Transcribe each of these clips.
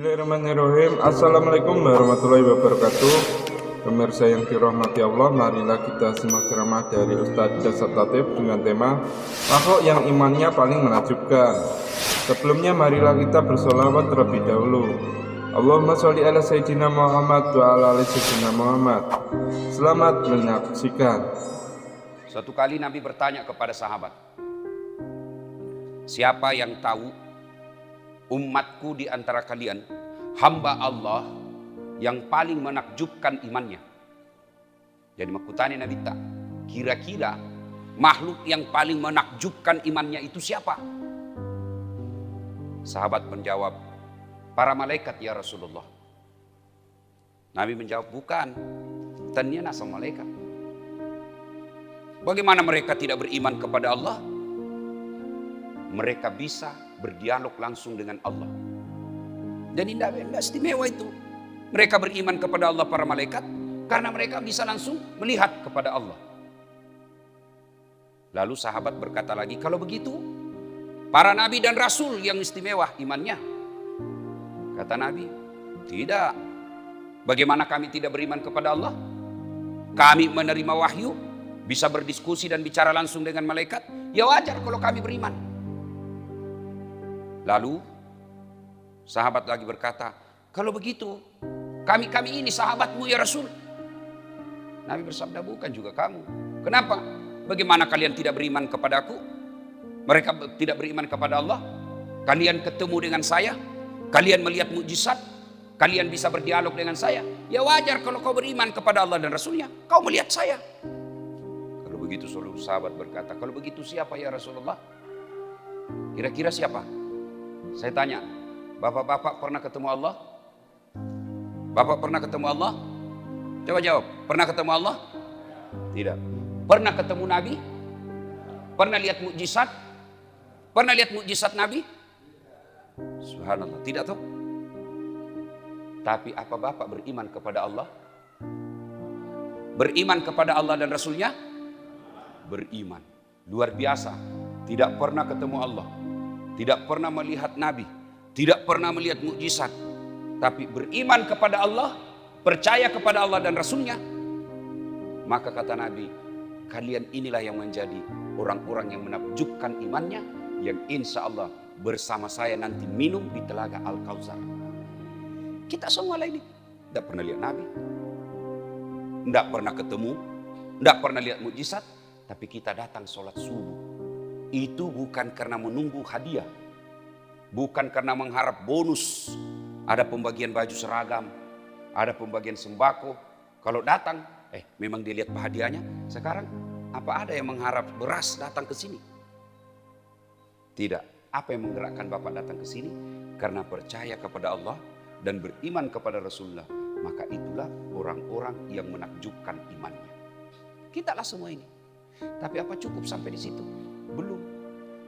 Bismillahirrahmanirrahim. Assalamualaikum warahmatullahi wabarakatuh. Pemirsa yang dirahmati Allah, marilah kita simak ceramah dari Ustadz Jasad Latif dengan tema makhluk yang imannya paling menakjubkan. Sebelumnya marilah kita bersolawat terlebih dahulu. Allahumma sholli ala Sayyidina Muhammad wa ala ali Sayyidina Muhammad. Selamat menyaksikan. Suatu kali Nabi bertanya kepada sahabat, siapa yang tahu umatku di antara kalian, hamba Allah yang paling menakjubkan imannya? Jadi makutani Nabi tak, kira-kira makhluk yang paling menakjubkan imannya itu siapa? Sahabat menjawab, para malaikat ya Rasulullah. Nabi menjawab, bukan, tanya nasa malaikat. Bagaimana mereka tidak beriman kepada Allah? Mereka bisa berdialog langsung dengan Allah. Dan tidak istimewa itu. Mereka beriman kepada Allah para malaikat karena mereka bisa langsung melihat kepada Allah. Lalu sahabat berkata lagi, kalau begitu para nabi dan rasul yang istimewa imannya. Kata Nabi, tidak. Bagaimana kami tidak beriman kepada Allah? Kami menerima wahyu, bisa berdiskusi dan bicara langsung dengan malaikat. Ya wajar kalau kami beriman. Lalu sahabat lagi berkata, kalau begitu kami ini sahabatmu ya Rasul. Nabi bersabda, bukan juga kamu. Kenapa? Bagaimana kalian tidak beriman kepadaku? Mereka tidak beriman kepada Allah. Kalian ketemu dengan saya, kalian melihat mukjizat, kalian bisa berdialog dengan saya. Ya wajar kalau kau beriman kepada Allah dan Rasulnya, kau melihat saya. Kalau begitu seluruh sahabat berkata, kalau begitu siapa ya Rasulullah? Kira-kira siapa? Saya tanya, bapak-bapak pernah ketemu Allah? Bapak pernah ketemu Allah? Coba jawab, pernah ketemu Allah? Tidak. Pernah ketemu Nabi? Pernah lihat mukjizat? Pernah lihat mukjizat Nabi? Subhanallah, tidak tahu. Tapi apa bapak beriman kepada Allah? Beriman kepada Allah dan Rasulnya? Beriman. Luar biasa. Tidak pernah ketemu Allah, tidak pernah melihat Nabi, tidak pernah melihat mukjizat, tapi beriman kepada Allah, percaya kepada Allah dan Rasulnya. Maka kata Nabi, kalian inilah yang menjadi orang-orang yang menakjubkan imannya, yang insya Allah bersama saya nanti minum di telaga Al-Kautsar. Kita semua ini tidak pernah lihat Nabi, tidak pernah ketemu, tidak pernah lihat mukjizat, tapi kita datang sholat subuh. Itu bukan karena menunggu hadiah, bukan karena mengharap bonus. Ada pembagian baju seragam, ada pembagian sembako. Kalau datang, memang dia lihat hadiahnya. Sekarang apa ada yang mengharap beras datang ke sini? Tidak. Apa yang menggerakkan Bapak datang ke sini? Karena percaya kepada Allah dan beriman kepada Rasulullah. Maka itulah orang-orang yang menakjubkan imannya. Kita lah semua ini. Tapi apa cukup sampai di situ? Belum.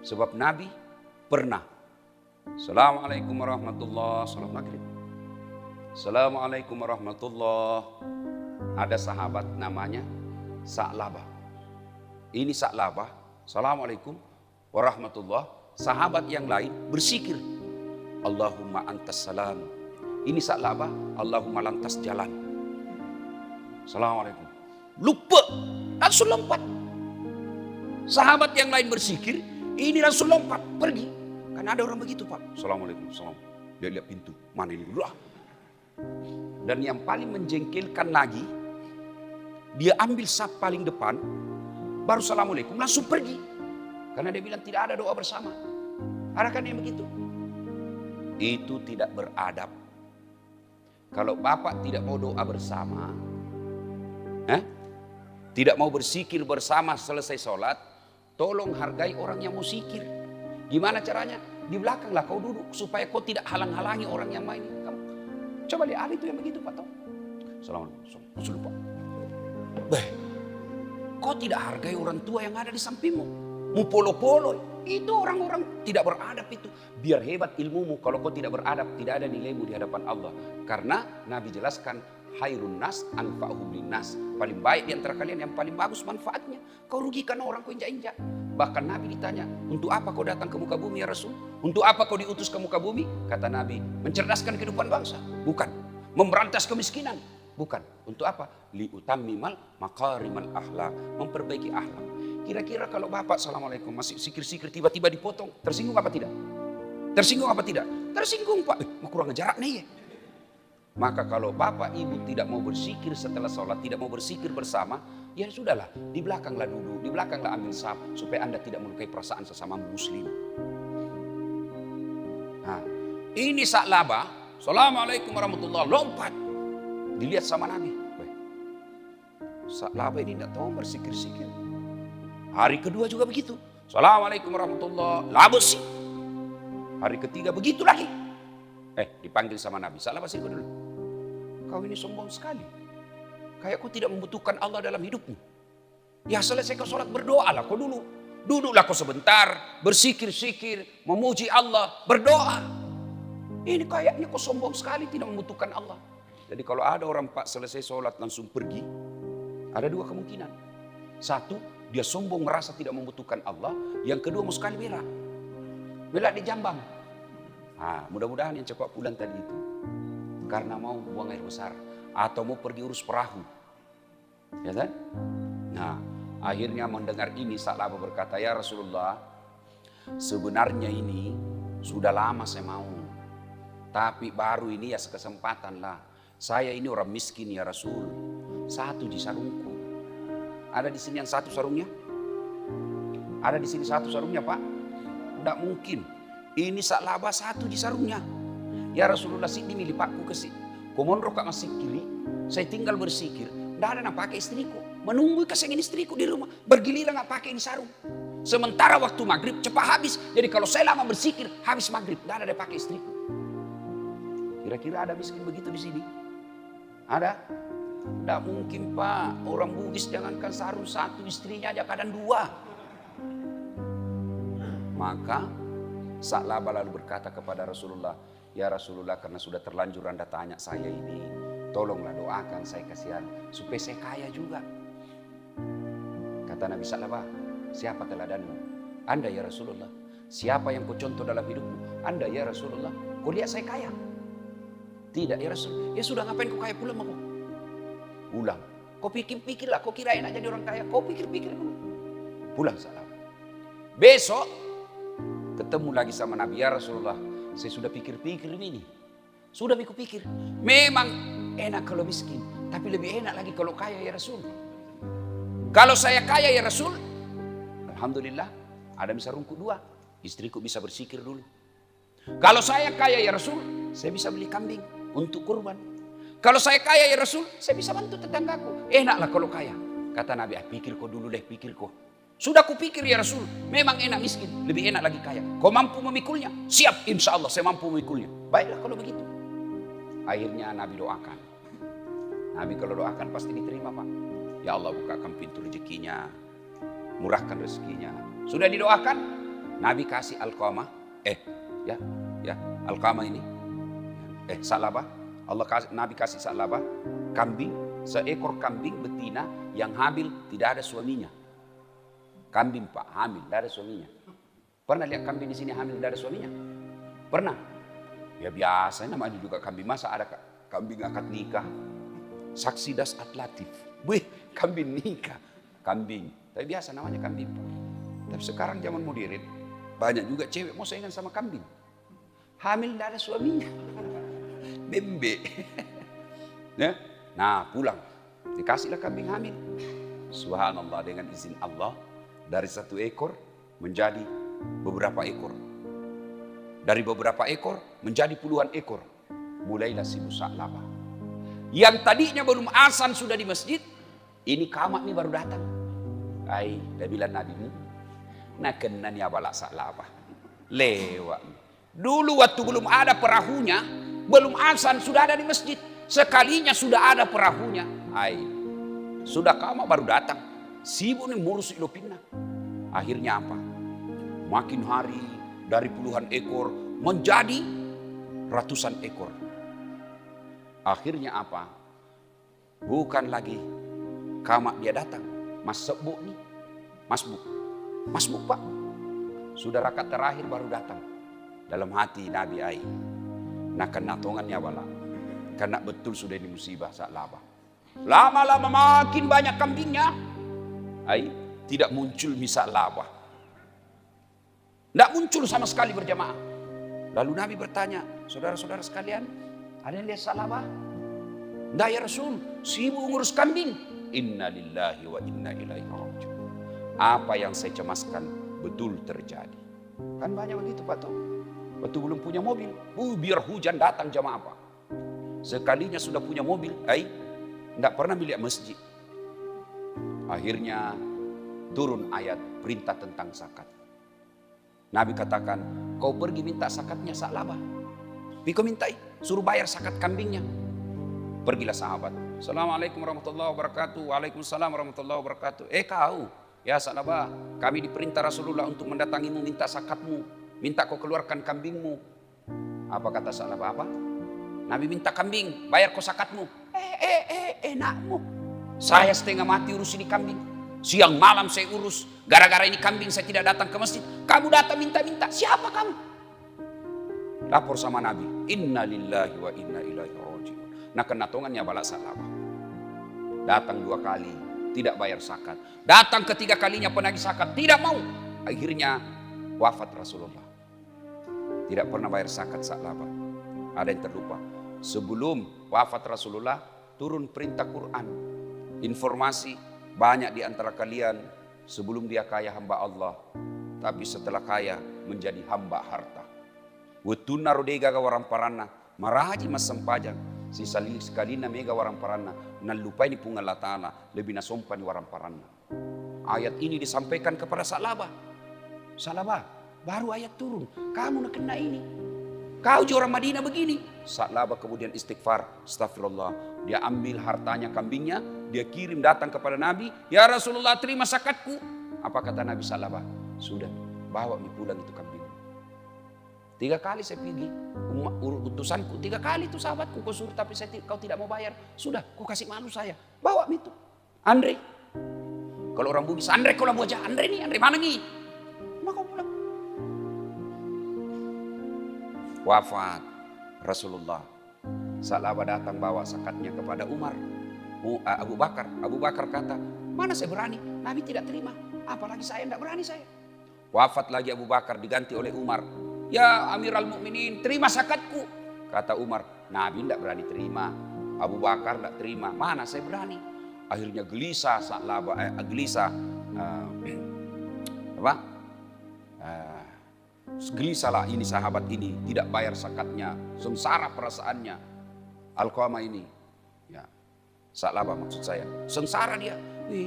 Sebab Nabi pernah. Assalamualaikum warahmatullahi wabarakatuh. Salam maghrib. Assalamualaikum warahmatullahi. Ada sahabat namanya Sa'labah. Ini Sa'labah. Assalamualaikum warahmatullahi. Sahabat yang lain bersikir, Allahumma antas salam. Ini Sa'labah, Allahumma lantas jalan. Assalamualaikum. Lupa, langsung lompat. Sahabat yang lain bersikir, ini langsung lompat, pergi. Karena ada orang begitu, Pak. Assalamualaikum, salam. Dia lihat pintu, mana ini dulu. Dan yang paling menjengkelkan lagi, dia ambil saf paling depan, baru assalamualaikum, langsung pergi. Karena dia bilang tidak ada doa bersama. Ada kan yang begitu? Itu tidak beradab. Kalau Bapak tidak mau doa bersama, tidak mau bersikir bersama selesai sholat, tolong hargai orang yang mau sikir. Gimana caranya? Di belakanglah kau duduk supaya kau tidak halang-halangi orang yang main. Kamu coba lihat itu yang begitu, Pak. Assalamualaikum. Lupa. Kau tidak hargai orang tua yang ada di sampingmu. Mu polo-polo. Itu orang-orang tidak beradab itu. Biar hebat ilmumu, kalau kau tidak beradab, tidak ada nilaimu di hadapan Allah. Karena Nabi jelaskan, khairun nas anfa'uhum linnas. Paling baik di antara kalian yang paling bagus manfaatnya. Kau rugikan orang, kau injak-injak. Bahkan Nabi ditanya, untuk apa kau datang ke muka bumi ya Rasul? Untuk apa kau diutus ke muka bumi? Kata Nabi, mencerdaskan kehidupan bangsa. Bukan. Memberantas kemiskinan. Bukan. Untuk apa? Liutammimal makarimal akhlak. Memperbaiki akhlak. Kira-kira kalau bapak assalamualaikum masih sikir-sikir tiba-tiba dipotong, tersinggung apa tidak? Tersinggung apa tidak? Tersinggung pak. Mau kurang jarak nih ya. Maka kalau bapak ibu tidak mau bersikir setelah sholat, tidak mau bersikir bersama, ya sudahlah, di belakanglah duduk, di belakanglah ambil saf, supaya anda tidak melukai perasaan sesama muslim. Nah, ini Sa'labah, assalamualaikum warahmatullahi wabarakatuh, lompat, dilihat sama Nabi. Sa'labah ini tidak tahu bersikir-sikir. Hari kedua juga begitu, assalamualaikum warahmatullahi wabarakatuh, labus sih. Hari ketiga begitu lagi. Dipanggil sama Nabi, Sa'labah sini dulu. Kau ini sombong sekali. Kayak kau tidak membutuhkan Allah dalam hidupmu. Ya selesai kau sholat berdoalah kau dulu. Duduklah kau sebentar, bersikir-sikir, memuji Allah, berdoa. Ini kayaknya kau sombong sekali tidak membutuhkan Allah. Jadi kalau ada orang pak selesai sholat langsung pergi, ada dua kemungkinan. Satu, dia sombong merasa tidak membutuhkan Allah. Yang kedua mau sekali berak. Berak di jambang. Nah, mudah-mudahan yang cepat pulang tadi itu karena mau buang air besar atau mau pergi urus perahu, ya kan? Nah, akhirnya mendengar ini Sa'labah berkata, ya Rasulullah, sebenarnya ini sudah lama saya mau, tapi baru ini ya sekesempatan lah. Saya ini orang miskin ya Rasul, satu di sarungku. Ada di sini yang satu sarungnya? Ada di sini satu sarungnya pak? Tidak mungkin. Ini Sa'labah satu di sarungnya. Ya Rasulullah sini milih pakku kesini. Komondro kak masih kiri. Saya tinggal bersikir. Tidak ada nak pakai istriku. Menunggu kesengin istriku di rumah. Bergiliran nggak pakai ini sarung. Sementara waktu maghrib cepat habis. Jadi kalau saya lama bersikir habis maghrib. Tidak ada pakai istriku. Kira-kira ada miskin begitu di sini? Ada? Tidak mungkin pak. Orang Bugis jangankan sarung satu, istrinya aja kadang dua. Maka Sa'labah lalu berkata kepada Rasulullah, ya Rasulullah karena sudah terlanjur anda tanya saya ini, tolonglah doakan saya kasihan supaya saya kaya juga. Kata Nabi Sa'labah, siapa teladanmu? Anda ya Rasulullah. Siapa yang kau contoh dalam hidupmu? Anda ya Rasulullah. Kau lihat saya kaya? Tidak ya Rasul. Ya sudah ngapain kau kaya pula sama kau? Pulang. Kau pikir-pikirlah, kau kirain aja dia orang kaya. Kau pikir-pikir dulu. Pulang Sa'labah. Besok ketemu lagi sama Nabi, ya Rasulullah, saya sudah pikir-pikir ini. Sudah pikir. Memang enak kalau miskin, tapi lebih enak lagi kalau kaya ya Rasul. Kalau saya kaya ya Rasul, alhamdulillah, ada sarungku dua, istriku bisa bersikir dulu. Kalau saya kaya ya Rasul, saya bisa beli kambing untuk kurban. Kalau saya kaya ya Rasul, saya bisa bantu tetanggaku. Enaklah kalau kaya. Kata Nabi, pikir kau dulu deh, pikir kau. Sudah kupikir ya Rasul, memang enak miskin, lebih enak lagi kaya. Kau mampu memikulnya? Siap, insya Allah saya mampu memikulnya. Baiklah kalau begitu. Akhirnya Nabi doakan. Nabi kalau doakan pasti diterima pak. Ya Allah bukakan pintu rezekinya, murahkan rezekinya. Sudah didoakan, Nabi kasih Alqamah. Alqamah ini. Sa'labah. Nabi kasih Sa'labah kambing, seekor kambing betina yang hamil tidak ada suaminya. Kambing pak hamil, tidak ada suaminya. Pernah lihat kambing di sini hamil tidak ada suaminya? Pernah? Ya biasa namanya juga kambing. Masa ada kambing akad nikah? Saksi das atlatif. Wih, kambing nikah. Kambing. Tapi biasa namanya kambing pak. Tapi sekarang zaman modern banyak juga cewek mau saingan sama kambing. Hamil tidak ada suaminya. Bembe. Nah pulang. Dikasihlah kambing hamil. Subhanallah dengan izin Allah. Dari satu ekor menjadi beberapa ekor. Dari beberapa ekor menjadi puluhan ekor. Mulailah si Sa'labah. Yang tadinya belum azan sudah di masjid. Ini kamak nih baru datang. Dia bilang Nabi, nak kena ni abalak Sa'labah. Lewat. Dulu waktu belum ada perahunya, belum azan sudah ada di masjid. Sekalinya sudah ada perahunya. Sudah kamak baru datang. Sibuk nih ngurus ilopina. Akhirnya apa? Makin hari dari puluhan ekor menjadi ratusan ekor. Akhirnya apa? Bukan lagi kamak dia datang. Mas Sebuk nih. Mas Buk. Masbuk Pak. Sudah rakaat terakhir baru datang. Dalam hati Nabi ai. Nah kenatongannya wala. Karena betul sudah ini musibah saat laba. Lama-lama makin banyak kambingnya. Ai tidak muncul misal laba. Tidak muncul sama sekali berjamaah. Lalu Nabi bertanya, saudara-saudara sekalian, ada yang lihat salaba? Tidak ya Rasul, sibuk ngurus kambing. Inna lillahi wa inna ilaihi raji'un. Apa yang saya cemaskan betul terjadi. Kan banyak begitu Pak tuh. Waktu belum punya mobil, biar hujan datang jamaah Pak. Sekalinya sudah punya mobil, tidak pernah melihat masjid. Akhirnya turun ayat perintah tentang zakat. Nabi katakan, kau pergi minta zakatnya Sa'labah. Kau mintai, suruh bayar zakat kambingnya. Pergilah sahabat. Assalamualaikum warahmatullahi wabarakatuh. Waalaikumsalam warahmatullahi wabarakatuh. Kau, ya Sa'labah, kami diperintah Rasulullah untuk mendatangimu minta zakatmu. Minta kau keluarkan kambingmu. Apa kata Sa'labah? Apa? Nabi minta kambing, bayar kau zakatmu. Enakmu. Saya setengah mati urus ini kambing. Siang malam saya urus. Gara-gara ini kambing saya tidak datang ke masjid. Kamu datang minta-minta. Siapa kamu? Lapor sama Nabi. Inna lillahi wa inna ilaihi raji'un. Nah kenatongannya balak Sa'labah. Datang 2 kali. Tidak bayar zakat. Datang ketiga kalinya penagih zakat. Tidak mau. Akhirnya wafat Rasulullah. Tidak pernah bayar zakat Sa'labah. Ada yang terlupa. Sebelum wafat Rasulullah turun perintah Quran. Informasi. Banyak di antara kalian sebelum dia kaya hamba Allah, tapi setelah kaya menjadi hamba harta. Wetuna rodega warang parana, maraji mas sempajang, si sekali na mega warang parana, nan lupai ni pungal Allah Ta'ala, lebih nasompan warang parana. Ayat ini disampaikan kepada Sa'labah. Sa'labah, baru ayat turun, kamu nak kena ini. Kau orang Madinah begini. Sa'labah kemudian istighfar, astagfirullah. Dia ambil hartanya kambingnya, dia kirim datang kepada Nabi. Ya Rasulullah, terima zakatku. Apa kata Nabi Sa'labah? Sudah, bawa pulang itu kambing. 3 kali saya pergi, utusanku 3 kali itu sahabatku kau suruh, tapi kau tidak mau bayar. Sudah, kau kasih malu saya. Bawa itu. Andre. Kalau orang Bugis, Andre kau lah wajah. Andre nih, Andre mana nih? Maka kau pulang. Wafat Rasulullah. Sa'labah datang bawa zakatnya kepada Umar. Abu Bakar. Abu Bakar kata, mana saya berani? Nabi tidak terima. Apalagi saya tidak berani saya. Wafat lagi Abu Bakar diganti oleh Umar. Ya Amirul Mukminin, terima zakatku. Kata Umar, Nabi tidak berani terima. Abu Bakar tidak terima. Mana saya berani? Akhirnya gelisah Sa'labah, gelisahlah ini sahabat ini tidak bayar zakatnya, sengsara perasaannya. Alqamah ini, ya Sa'labah maksud saya, sengsara dia.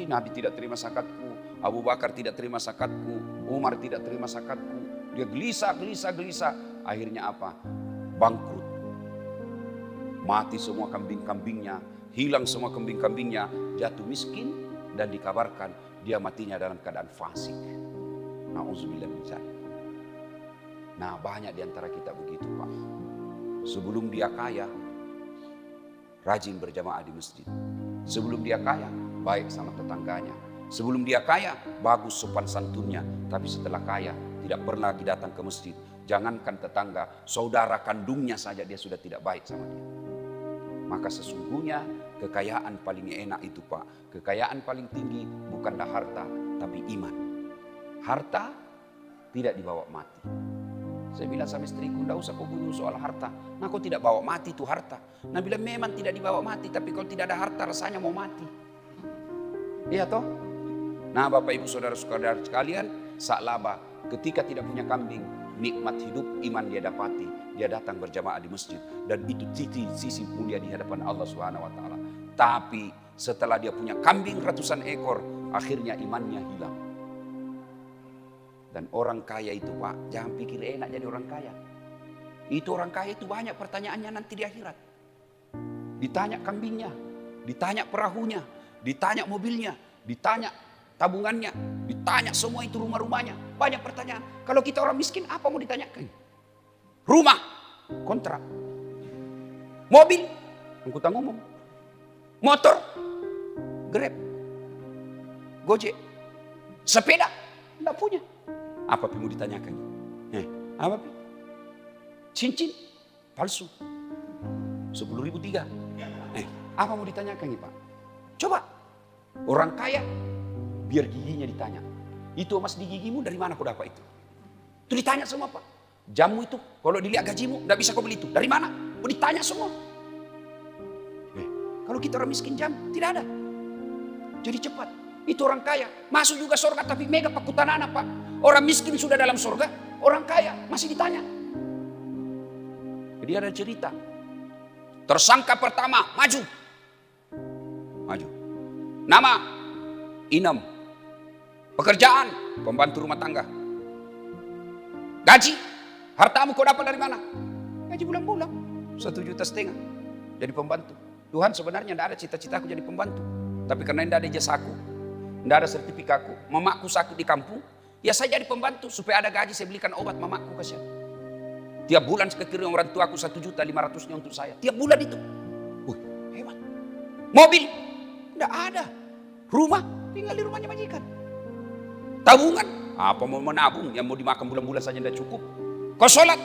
Nabi tidak terima zakatku, Abu Bakar tidak terima zakatku, Umar tidak terima zakatku. Dia gelisah. Akhirnya apa? Bangkrut. Mati semua kambing-kambingnya, hilang semua kambing-kambingnya, jatuh miskin dan dikabarkan dia matinya dalam keadaan fasik. Nauzubillah min dzalik. Nah banyak di antara kita begitu Pak. Sebelum dia kaya, rajin berjamaah di masjid. Sebelum dia kaya, baik sama tetangganya. Sebelum dia kaya, bagus sopan santunnya. Tapi setelah kaya, tidak pernah lagi datang ke masjid. Jangankan tetangga, saudara kandungnya saja dia sudah tidak baik sama dia. Maka sesungguhnya kekayaan paling enak itu Pak. Kekayaan paling tinggi bukanlah harta, tapi iman. Harta tidak dibawa mati. Saya bilang sama istriku, tidak usah kau bunyi soal harta. Nah kau tidak bawa mati itu harta. Nah bilang memang tidak dibawa mati, tapi kalau tidak ada harta rasanya mau mati. Iya toh? Nah Bapak Ibu Saudara-saudara sekalian, Sa'labah ketika tidak punya kambing, nikmat hidup iman dia dapati. Dia datang berjamaah di masjid. Dan itu sisi mulia di hadapan Allah Subhanahu Wa Taala. Tapi setelah dia punya kambing ratusan ekor, akhirnya imannya hilang. Dan orang kaya itu Pak, jangan pikir enak jadi orang kaya. Itu orang kaya itu banyak pertanyaannya nanti di akhirat. Ditanya kambingnya, ditanya perahunya, ditanya mobilnya, ditanya tabungannya, ditanya semua itu rumah-rumahnya. Banyak pertanyaan. Kalau kita orang miskin apa mau ditanyakan? Rumah, kontrak. Mobil, angkutan umum. Motor, Grab, Gojek. Sepeda, Tidak punya. Apa pi mau ditanyakan? Apa pi? Cincin palsu. 10.003. Apa mau ditanyakan nih Pak? Coba. Orang kaya biar giginya ditanya. Itu emas di gigimu dari mana kau dapat itu? Itu ditanya semua Pak. Jamu itu kalau dilihat gajimu nggak bisa kau beli itu. Dari mana? Mau ditanya semua. Kalau kita orang miskin jam tidak ada. Jadi cepat. Itu orang kaya masuk juga surga tapi mega pakutanana Pak. Orang miskin sudah dalam surga, orang kaya masih ditanya. Jadi ada cerita. Tersangka pertama maju. Nama Inem. Pekerjaan pembantu rumah tangga. Gaji, hartamu kau dapat dari mana? Gaji bulan-bulan 1,5 juta jadi pembantu. Tuhan sebenarnya tidak ada cita-citaku jadi pembantu. Tapi karena tidak ada ijazahku, tidak ada sertifikatku, mamaku sakit di kampung, ya saya jadi pembantu supaya ada gaji saya belikan obat mamaku kasihan. Tiap bulan sekitar orang tuaku 1.500.000 untuk saya. Tiap bulan itu. Hebat. Mobil tidak ada. Rumah tinggal di rumahnya majikan. Tabungan apa mau menabung yang mau dimakan bulan-bulan saja tidak cukup. Kau sholat.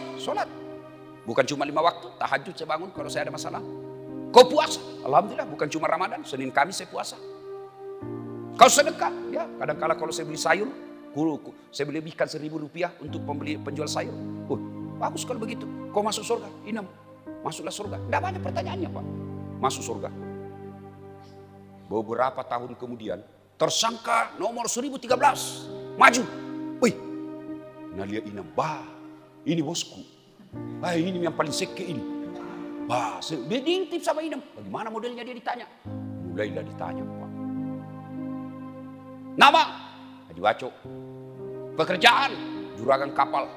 Bukan cuma 5 waktu, tahajud saya bangun kalau saya ada masalah. Kau puasa, alhamdulillah bukan cuma Ramadan, Senin Kamis saya puasa. Kau sedekah, ya kadang-kala kalau saya beli sayur, saya beli ikan Rp1.000 untuk penjual sayur. Bagus kalau begitu. Kau masuk surga, Inem. Masuklah surga. Tidak banyak pertanyaannya Pak. Masuk surga. Beberapa tahun kemudian, tersangka nomor 1013 maju. Nalia Inem, ini bosku. Ini yang paling seke ini. Dia diintip sama Inem. Bagaimana modelnya dia ditanya? Mulailah ditanya Pak. Nama Haji Waco. Pekerjaan juragan kapal.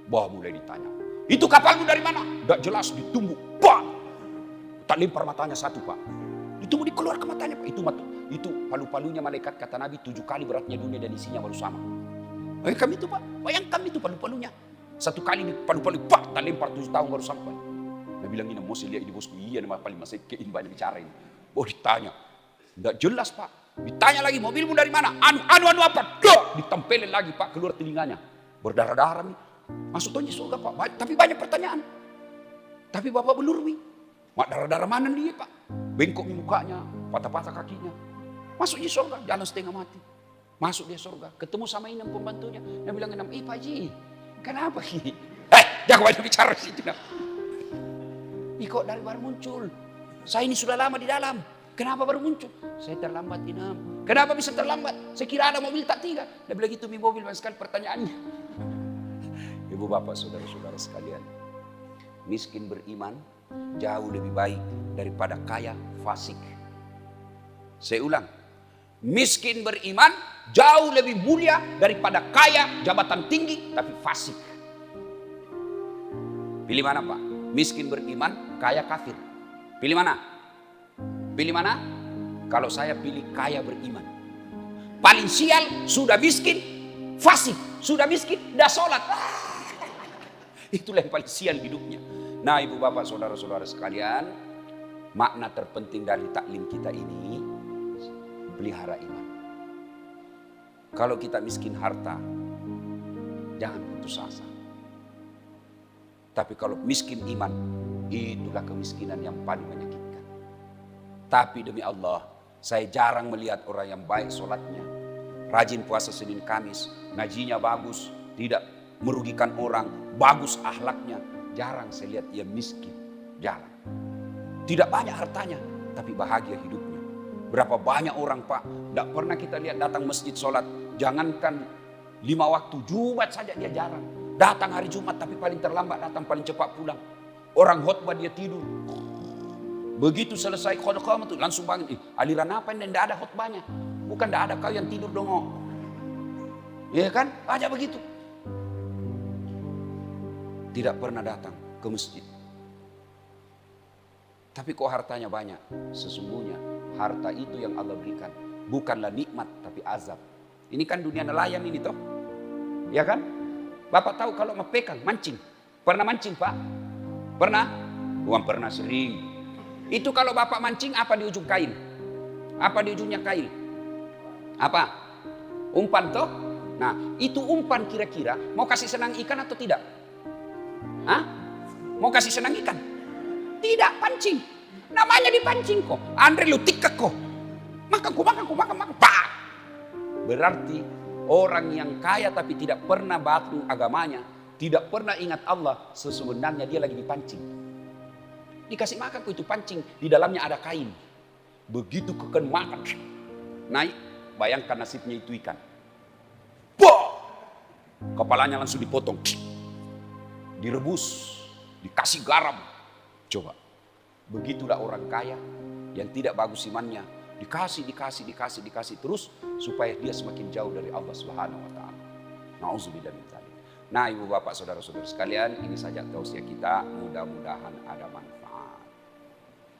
Mulai ditanya. Itu kapalmu dari mana? Tidak jelas, ditumbuk. Tak lempar matanya satu Pak. Ditumbuk dikeluar ke matanya Pak. Itu palu-palunya malaikat kata Nabi 7 kali beratnya dunia dan isinya baru sama. Kami itu Pak, bayangkan itu palu-palunya. 1 kali di palu-palu tak lempar 7 tahun baru sampai. Dia bilang ini mau lihat ini bosku. Iya nama paling masih kein banyak bicara ini. Ditanya. Tidak jelas Pak. Ditanya lagi mobilmu dari mana? Anu apa? Ditempelin lagi Pak keluar telinganya. Berdarah-darah nih. Masuk tonji surga Pak. Tapi banyak pertanyaan. Tapi Bapak belur nih. Mak darah-darah mana dia Pak? Bengkok nih mukanya. Patah-patah kakinya. Masuk di surga. Jalan setengah mati. Masuk dia surga. Ketemu sama Inem pembantunya. Dia bilang Inem, Pak Haji. Kenapa ini? Jangan banyak bicara di situ. Kok dari baru muncul? Saya ini sudah lama di dalam. Kenapa baru muncul? Saya terlambat Inem. Kenapa bisa terlambat? Saya kira ada mobil tak 3. Dia bilang gitu mobil banyak sekali pertanyaannya. Ibu bapak saudara-saudara sekalian. Miskin beriman jauh lebih baik daripada kaya fasik. Saya ulang. Miskin beriman jauh lebih mulia daripada kaya jabatan tinggi tapi fasik. Pilih mana Pak? Miskin beriman, kaya kafir. Pilih mana? Pilih mana? Kalau saya pilih kaya beriman. Paling sial sudah miskin, fasik. Sudah miskin, dah sholat. Itulah yang paling sial hidupnya. Nah ibu bapak saudara-saudara sekalian, makna terpenting dari taklim kita ini, pelihara iman. Kalau kita miskin harta, jangan putus asa. Tapi kalau miskin iman, itulah kemiskinan yang paling menyakitkan. Tapi demi Allah, saya jarang melihat orang yang baik sholatnya, rajin puasa Senin Kamis, ngajinya bagus, tidak merugikan orang, bagus akhlaknya. Jarang saya lihat dia miskin, jarang. Tidak banyak hartanya, tapi bahagia hidupnya. Berapa banyak orang Pak, tidak pernah kita lihat datang masjid sholat. Jangankan 5 waktu, Jumat saja dia jarang. Datang hari Jumat tapi paling terlambat datang, paling cepat pulang. Orang khotbah dia tidur. Begitu selesai khotbah itu langsung bangun. Aliran apa ini? Tidak ada khotbahnya. Bukan tidak ada, kau yang tidur dong. Iya kan? Aja begitu. Tidak pernah datang ke masjid. Tapi kok hartanya banyak? Sesungguhnya harta itu yang Allah berikan. Bukanlah nikmat tapi azab. Ini kan dunia nelayan ini toh. Ya kan? Bapak tahu kalau mepekang, mancing. Pernah mancing Pak? Pernah? Bukan pernah, sering. Itu kalau Bapak mancing apa di ujung kail? Apa di ujungnya kail? Apa? Umpan toh? Nah, itu umpan kira-kira mau kasih senang ikan atau tidak? Hah? Mau kasih senang ikan? Tidak, pancing. Namanya dipancing kok. Andre lu tikek kok. Makan. Pak. Berarti orang yang kaya tapi tidak pernah batu agamanya, tidak pernah ingat Allah, sebenarnya dia lagi dipancing. Dikasih makan kok itu pancing, di dalamnya ada kain. Begitu keken makan, naik, bayangkan nasibnya itu ikan. Boh! Kepalanya langsung dipotong. Direbus, dikasih garam. Coba. Begitulah orang kaya yang tidak bagus imannya. Dikasih terus supaya dia semakin jauh dari Allah Subhanahu wa taala. Nauzubillah min dzalik. Nah, Ibu Bapak Saudara-saudara sekalian, ini saja tausiah kita, mudah-mudahan ada manfaat.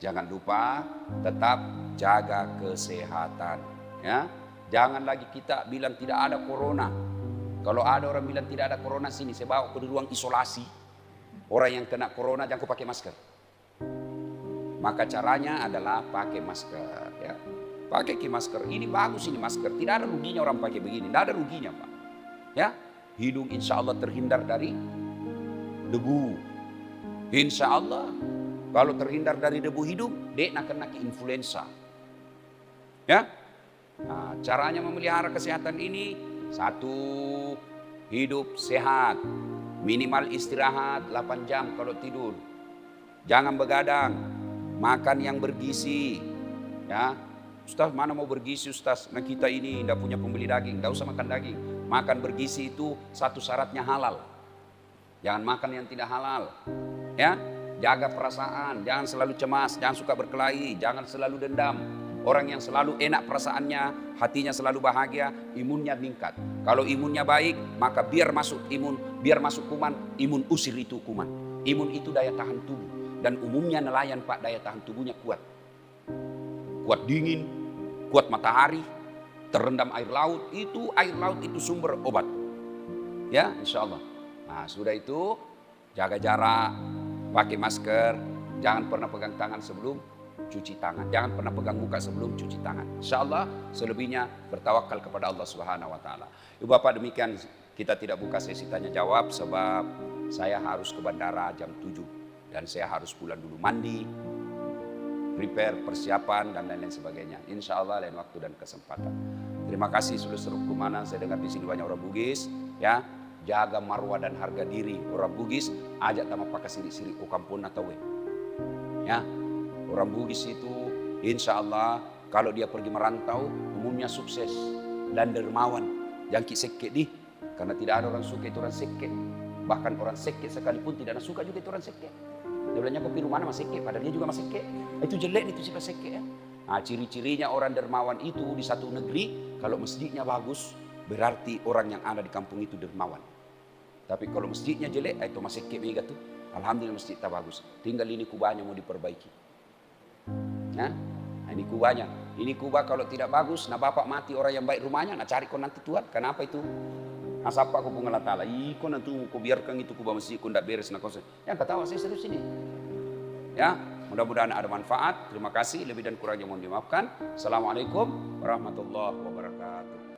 Jangan lupa tetap jaga kesehatan, ya. Jangan lagi kita bilang tidak ada corona. Kalau ada orang bilang tidak ada corona, sini saya bawa ke ruang isolasi. Orang yang kena corona jangan pakai masker. Maka caranya adalah pakai masker, ya. Pakai masker. Ini bagus ini masker. Tidak ada ruginya orang pakai begini. Tidak ada ruginya, Pak. Ya. Hidung insya Allah terhindar dari debu. Insya Allah. Kalau terhindar dari debu hidung, dek nak kena influenza. Ya. Nah, caranya memelihara kesehatan ini, satu, hidup sehat. Minimal istirahat 8 jam kalau tidur. Jangan begadang. Makan yang bergizi, ya. Ustaz, mana mau bergizi Ustaz? Nah, kita ini tidak punya pembeli daging, tidak usah makan daging. Makan bergizi itu satu syaratnya halal. Jangan makan yang tidak halal, ya. Jaga perasaan, jangan selalu cemas, jangan suka berkelahi, jangan selalu dendam. Orang yang selalu enak perasaannya, hatinya selalu bahagia, imunnya meningkat. Kalau imunnya baik, maka biar masuk kuman, imun usir itu kuman. Imun itu daya tahan tubuh. Dan umumnya nelayan Pak, daya tahan tubuhnya kuat. Kuat dingin, kuat matahari, terendam air laut itu sumber obat. Ya, insya Allah. Nah, sudah itu jaga jarak, pakai masker, jangan pernah pegang tangan sebelum cuci tangan. Jangan pernah pegang muka sebelum cuci tangan. Insya Allah, selebihnya bertawakal kepada Allah Subhanahu wa taala. Ibu Bapak, demikian kita tidak buka sesi tanya jawab sebab saya harus ke bandara jam 7. Dan saya harus pulang dulu mandi, prepare, persiapan, dan lain-lain sebagainya. Insya Allah lain waktu dan kesempatan. Terima kasih seluruh kumana. Saya dengar di sini banyak orang Bugis, ya. Jaga marwah dan harga diri orang Bugis. Ajak sama pakai siri-siri ku kampung atau ya. Orang Bugis itu insya Allah kalau dia pergi merantau umumnya sukses dan dermawan. Jangan sekek di, karena tidak ada orang suka itu orang sekek. Bahkan orang sekek sekalipun tidak suka juga itu orang sekek. Dia bilangnya kopi rumahnya masih seke, padahal dia juga masih seke. Itu jelek itu sifat seke, ya. Nah, ciri-cirinya orang dermawan itu di satu negeri, kalau masjidnya bagus, berarti orang yang ada di kampung itu dermawan. Tapi kalau masjidnya jelek, itu masih seke mega tuh. Alhamdulillah masjid tak bagus. Tinggal ini kubahnya mau diperbaiki. Nah, ini kubahnya. Ini kubah kalau tidak bagus, nah bapak mati orang yang baik rumahnya, nah cari kau nanti Tuhan. Kenapa itu? Asapa aku bunga latala, iko nanti ku biarkan itu kubah masjid ku ndak beres nak kau. Yang ketawa saya serius ini. Ya, mudah-mudahan ada manfaat. Terima kasih, lebih dan kurangnya mohon dimaafkan. Assalamualaikum warahmatullahi wabarakatuh.